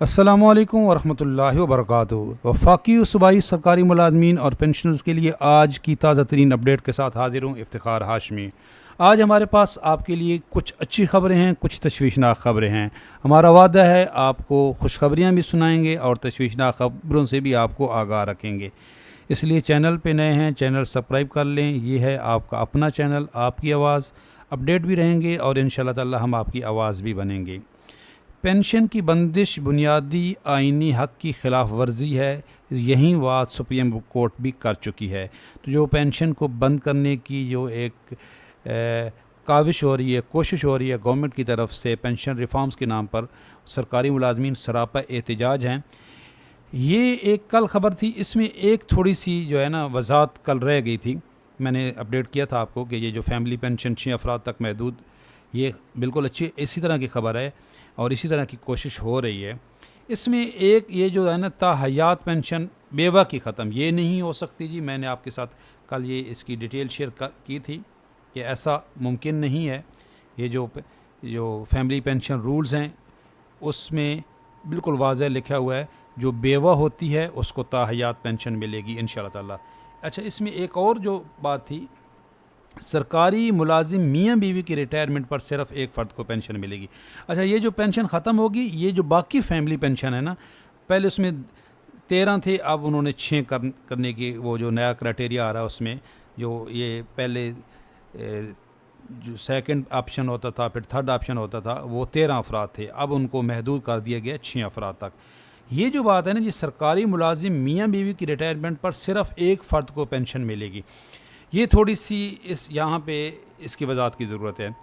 अस्सलामुअलैकुम वरहमतुल्लाहि वबरकातुहू। वफाकी सूबाई सरकारी मुलाजमीन और पेंशनर्स के लिए आज की ताज़ा तरीन अपडेट के साथ हाजिर हूँ, इफ्तिखार हाशमी। आज हमारे पास आपके लिए कुछ अच्छी खबरें हैं, कुछ तशवीशनाक खबरें हैं। हमारा वादा है आपको खुशखबरियाँ भी सुनाएंगे और तशवीशनाक खबरों से भी आपको आगाह रखेंगे। इसलिए चैनल पे नए हैं, चैनल सब्सक्राइब कर लें। ये है आपका अपना चैनल, आपकी आवाज़। अपडेट भी रहेंगे और इंशाल्लाह ताला हम आपकी आवाज़ भी बनेंगे। पेंशन की बंदिश बुनियादी आइनी हक़ की ख़िलाफ़ वर्जी है, यही बात सुप्रीम कोर्ट भी कर चुकी है। तो जो पेंशन को बंद करने की जो एक काविश हो रही है, कोशिश हो रही है गवर्नमेंट की तरफ से पेंशन रिफॉर्म्स के नाम पर, सरकारी मुलाजमीन सरापा एहतजाज हैं। ये एक कल ख़बर थी, इसमें एक थोड़ी सी जो है ना वजाहत कल रह गई थी। मैंने अपडेट किया था आपको कि ये जो फैमिली पेंशन 6 अफराद तक महदूद, ये बिल्कुल अच्छी इसी तरह की ख़बर है और इसी तरह की कोशिश हो रही है। इसमें एक ये जो है ना ताहयात पेंशन बेवा की ख़त्म, ये नहीं हो सकती जी। मैंने आपके साथ कल ये इसकी डिटेल शेयर की थी कि ऐसा मुमकिन नहीं है। ये जो फैमिली पेंशन रूल्स हैं उसमें बिल्कुल वाज़ह लिखा हुआ है, जो बेवा होती है उसको ताहयात पेंशन मिलेगी इंशाल्लाह ताला। अच्छा, इसमें एक और जो बात थी, सरकारी मुलाजिम मियाँ बीवी की रिटायरमेंट पर सिर्फ एक फ़र्द को पेंशन मिलेगी। अच्छा, ये जो पेंशन ख़त्म होगी, ये जो बाकी फैमिली पेंशन है ना, पहले उसमें 13 थे, अब उन्होंने 6 करने की वो जो नया क्राइटेरिया आ रहा है उसमें, जो ये पहले जो सेकंड ऑप्शन होता था, फिर थर्ड ऑप्शन होता था, वो 13 अफराद थे, अब उनको महदूद कर दिया गया 6 अफराद तक। ये जो बात है ना जी, सरकारी मुलाजिम मियाँ बीवी की रिटायरमेंट पर सिर्फ एक फ़र्द को पेंशन मिलेगी, ये थोड़ी सी इस यहाँ पे इसकी वजाहत की ज़रूरत है।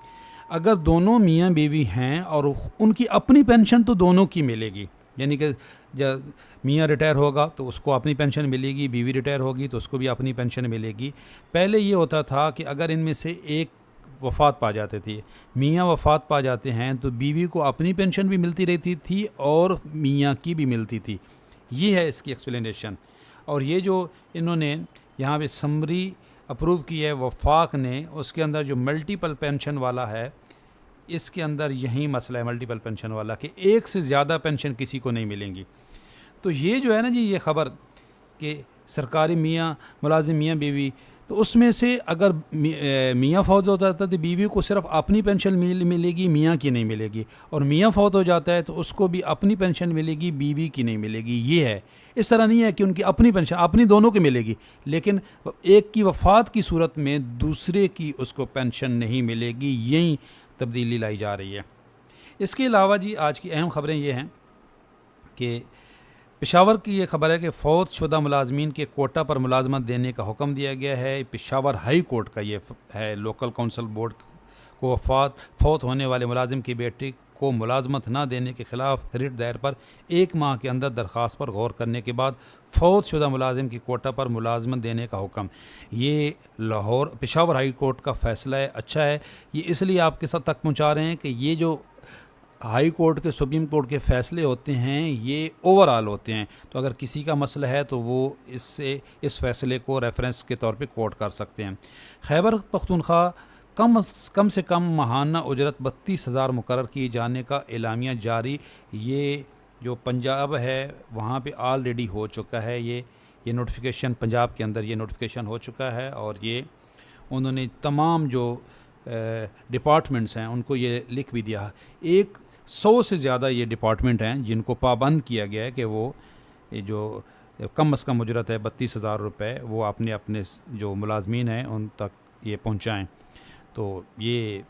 अगर दोनों मियाँ बीवी हैं और उनकी अपनी पेंशन तो दोनों की मिलेगी, यानी कि जब मियाँ रिटायर होगा तो उसको अपनी पेंशन मिलेगी, बीवी रिटायर होगी तो उसको भी अपनी पेंशन मिलेगी। पहले ये होता था कि अगर इनमें से एक वफ़ात पा जाते थे, मियाँ वफ़ात पा जाते हैं, तो बीवी को अपनी पेंशन भी मिलती रहती थी और मियाँ की भी मिलती थी। ये है इसकी एक्सप्लेनेशन। और ये जो इन्होंने यहाँ पे समरी अप्रूव की है वफाक ने, उसके अंदर जो मल्टीपल पेंशन वाला है, इसके अंदर यही मसला है मल्टीपल पेंशन वाला कि एक से ज़्यादा पेंशन किसी को नहीं मिलेंगी। तो ये जो है ना जी, ये ख़बर कि सरकारी मुलाजिम मियाँ बीवी, तो उसमें से अगर मियाँ फौत हो जाता है तो बीवी को सिर्फ अपनी पेंशन मिलेगी, मियाँ की नहीं मिलेगी। और मियाँ फौत हो जाता है तो उसको भी अपनी पेंशन मिलेगी, बीवी की नहीं मिलेगी। ये है, इस तरह नहीं है कि उनकी अपनी पेंशन अपनी दोनों की मिलेगी, लेकिन एक की वफ़ात की सूरत में दूसरे की उसको पेंशन नहीं मिलेगी। यही तब्दीली लाई जा रही है। इसके अलावा जी आज की अहम ख़बरें ये हैं कि पेशावर की ये खबर है कि फ़ौत शुदा मुलाजमीन के कोटा पर मुलाजमत देने का हुक्म दिया गया है। पेशावर हाई कोर्ट का ये है, लोकल काउंसिल बोर्ड को फ़ौत होने वाले मुलाजिम की बेटी को मुलाजमत ना देने के ख़िलाफ़ रिट दायर पर 1 माह के अंदर दरख्वास्त पर गौर करने के बाद फ़ौत शुदा मुलाजिम की कोटा पर मुलाजमत देने का हुक्म। ये लाहौर पेशावर हाई कोर्ट का फ़ैसला है, अच्छा है। ये इसलिए आपके साथ तक पहुँचा रहे हैं कि ये जो हाई कोर्ट के सुप्रीम कोर्ट के फ़ैसले होते हैं ये ओवरऑल होते हैं, तो अगर किसी का मसला है तो वो इस फ़ैसले को रेफरेंस के तौर पे कोर्ट कर सकते हैं। खैबर पख्तूनख्वा कम से कम माहाना उजरत 32,000 मुकर्रर किए जाने का एलामिया जारी। ये जो पंजाब है वहाँ पे ऑलरेडी हो चुका है, ये नोटिफिकेशन पंजाब के अंदर ये नोटिफिकेशन हो चुका है। और ये उन्होंने तमाम जो डिपार्टमेंट्स हैं उनको ये लिख भी दिया। 100 से ज़्यादा ये डिपार्टमेंट हैं जिनको पाबंद किया गया है कि वो ये जो कम अज़ कम उजरत है 32,000 रुपये, वो अपने जो मुलाजमीन हैं उन तक ये पहुँचाएँ। तो ये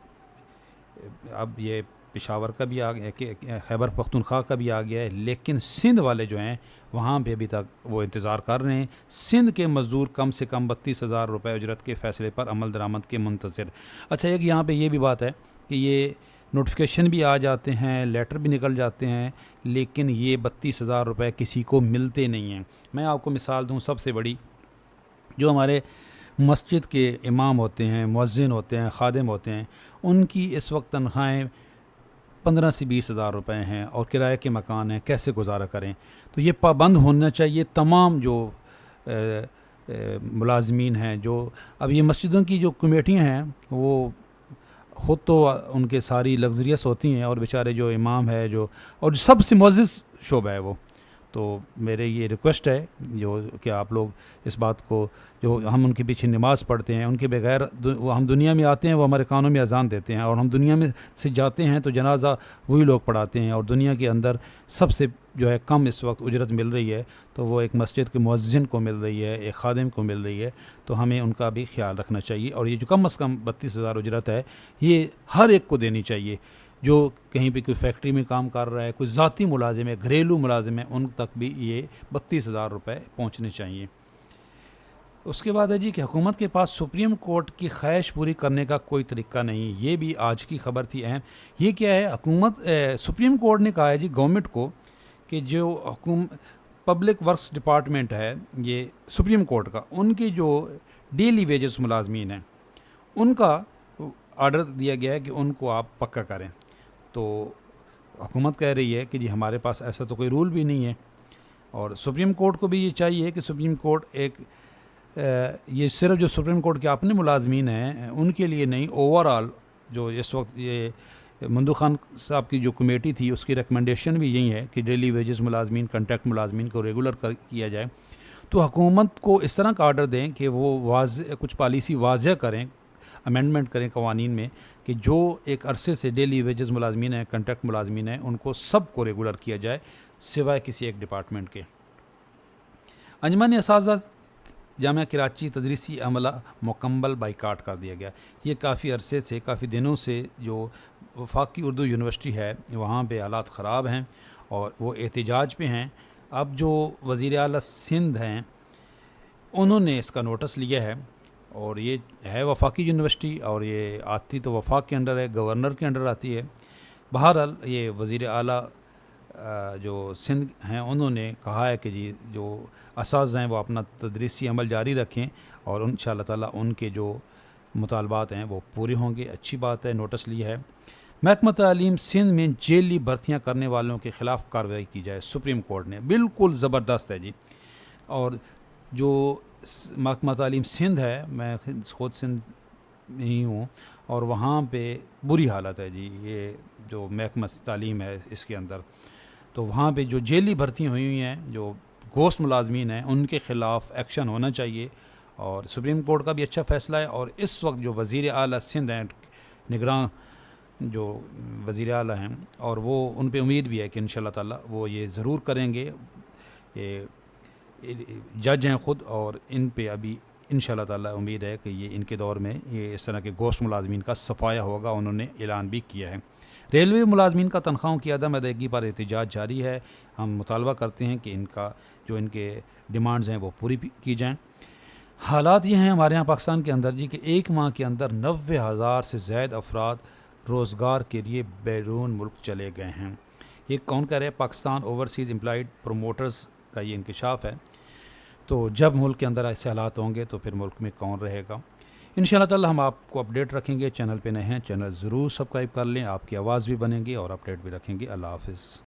अब ये पेशावर का भी आ गया कि खैबर पख्तूनख्वा का भी आ गया है, लेकिन सिंध वाले जो हैं वहाँ पे अभी तक वो इंतज़ार कर रहे हैं। सिंध के मज़दूर कम से कम 32,000 रुपये उजरत के फ़ैसले पर अमल दरामद के मुंतज़िर। अच्छा, एक यहाँ पे ये भी बात है कि ये नोटिफिकेशन भी आ जाते हैं, लेटर भी निकल जाते हैं, लेकिन ये 32,000 रुपये किसी को मिलते नहीं हैं। मैं आपको मिसाल दूँ सबसे बड़ी, जो हमारे मस्जिद के इमाम होते हैं, मुअज्जिन होते हैं, खादिम होते हैं, उनकी इस वक्त तनख्वाहें 15 से 20,000 रुपये हैं और किराए के मकान हैं, कैसे गुजारा करें। तो ये पाबंद होना चाहिए। तमाम जो मुलाजमीन हैं, जो अब ये मस्जिदों की जो कमेटियाँ हैं वो ख़ुद तो उनके सारी लग्जरियस होती हैं, और बेचारे जो इमाम है जो और सबसे मुअज़्ज़िज़ शोबा है वो। तो मेरे ये रिक्वेस्ट है जो कि आप लोग इस बात को, जो हम उनके पीछे नमाज़ पढ़ते हैं, उनके बगैर वो हम दुनिया में आते हैं, वो हमारे कानों में अजान देते हैं, और हम दुनिया में से जाते हैं तो जनाजा वही लोग पढ़ाते हैं। और दुनिया के अंदर सबसे जो है कम इस वक्त उजरत मिल रही है तो वो एक मस्जिद के मुअज्जिन को मिल रही है, एक खादिम को मिल रही है। तो हमें उनका भी ख्याल रखना चाहिए। और ये जो कम अज़ कम 32,000 उजरत है, ये हर एक को देनी चाहिए। जो कहीं पे कोई फैक्ट्री में काम कर रहा है, कोई ज़ाती मुलाजिम है, घरेलू मुलाजिम है, उन तक भी ये 32,000 रुपये पहुँचने चाहिए। उसके बाद है जी कि हुकूमत के पास सुप्रीम कोर्ट की ख्वाहिश पूरी करने का कोई तरीका नहीं। ये भी आज की खबर थी अहम। ये क्या है, हुकूमत सुप्रीम कोर्ट ने कहा है जी गवर्नमेंट को कि जो पब्लिक वर्क्स डिपार्टमेंट है ये सुप्रीम कोर्ट का, उनके जो डेली वेजेस मुलाजमीन हैं उनका ऑर्डर दिया गया है कि उनको आप पक्का करें। तो हुकूमत कह रही है कि जी हमारे पास ऐसा तो कोई रूल भी नहीं है। और सुप्रीम कोर्ट को भी ये चाहिए कि सुप्रीम कोर्ट एक ये सिर्फ जो सुप्रीम कोर्ट के अपने मुलाजमीन हैं उनके लिए नहीं, ओवरऑल जो इस वक्त ये मंदू खान साहब की जो कमेटी थी उसकी रिकमेंडेशन भी यही है कि डेली वेजेस मुलाजमीन, कॉन्ट्रैक्ट मुलाजमीन को रेगुलर किया जाए। तो हुकूमत को इस तरह का ऑर्डर दें कि वो कुछ पॉलिसी वाज़ह करें, अमेंडमेंट करें कवानीन में कि जो एक अरसे से डेली वेजेस मुलाजमीन हैं, कॉन्ट्रैक्ट मुलाजमीन हैं, उनको सबको रेगुलर किया जाए सिवाय किसी एक डिपार्टमेंट के। अंजमन असातिज़ा जामिया कराची तदरीसी अमला मुकम्मल बाइकाट कर दिया गया। ये काफ़ी अरसे से, काफ़ी दिनों से जो वफाकी उर्दू यूनिवर्सिटी है वहाँ पे हालात ख़राब हैं और वो एहतजाज पे हैं। अब जो वज़ीर आला सिंध हैं उन्होंने इसका नोटिस लिया है, और ये है वफाकी यूनिवर्सिटी और ये आती तो वफाक के अंडर है, गवर्नर के अंडर आती है। बहरहाल ये वज़ीर आला जो सिंध हैं उन्होंने कहा है कि जी जो असातिज़ा हैं वो अपना तदरीसी अमल जारी रखें और इंशाअल्लाह ताला उनके जो मुतालबात हैं वो पूरे होंगे। अच्छी बात है, नोटिस लिया है। महकमा तालीम सिंध में जेली भर्तियाँ करने वालों के ख़िलाफ़ कार्रवाई की जाए, सुप्रीम कोर्ट ने। बिल्कुल ज़बरदस्त है जी। और जो महकमा तालीम सिंध है, मैं ख़ुद सिंध में ही हूँ, और वहाँ पे बुरी हालत है जी। ये जो महकमा तालीम है इसके अंदर, तो वहाँ पे जो जेली भर्ती हुई हैं, जो गोश्त मुलाजमीन हैं, उनके ख़िलाफ़ एक्शन होना चाहिए। और सुप्रीम कोर्ट का भी अच्छा फ़ैसला है। और इस वक्त जो वज़ीर आला सिंध हैं, निगरान जो वज़ीर आला हैं, और वो उन पे उम्मीद भी है कि इंशाअल्लाह ताला वो ये ज़रूर करेंगे। ये जज हैं ख़ुद, और इन पे अभी इंशाअल्लाह ताला उम्मीद है कि ये इनके दौर में ये इस तरह के गोश्त मुलाजमीन का सफाया होगा। उन्होंने ऐलान भी किया है। रेलवे मुलाजमीन का तनख्वाहों की अदम अदायगी पर एहतजाज जारी है। हम मुतालबा करते हैं कि इनका जो इनके डिमांड्स हैं वो पूरी की जाएँ। हालात ये हैं हमारे यहाँ पाकिस्तान के अंदर जी कि एक माह के अंदर 90,000 से ज़ायद अफराद रोज़गार के लिए बैरून मुल्क चले गए हैं। ये कौन कह रहे हैं? पाकिस्तान ओवरसीज़ एम्प्लॉयड प्रमोटर्स का ये इंकशाफ है। तो जब मुल्क के अंदर ऐसे हालात होंगे तो फिर मुल्क में कौन रहेगा? इंशाअल्लाह ताला हम आपको अपडेट रखेंगे। चैनल पे नए हैं, चैनल ज़रूर सब्सक्राइब कर लें, आपकी आवाज़ भी बनेगी और अपडेट भी रखेंगे। अल्लाह हाफ़िज़।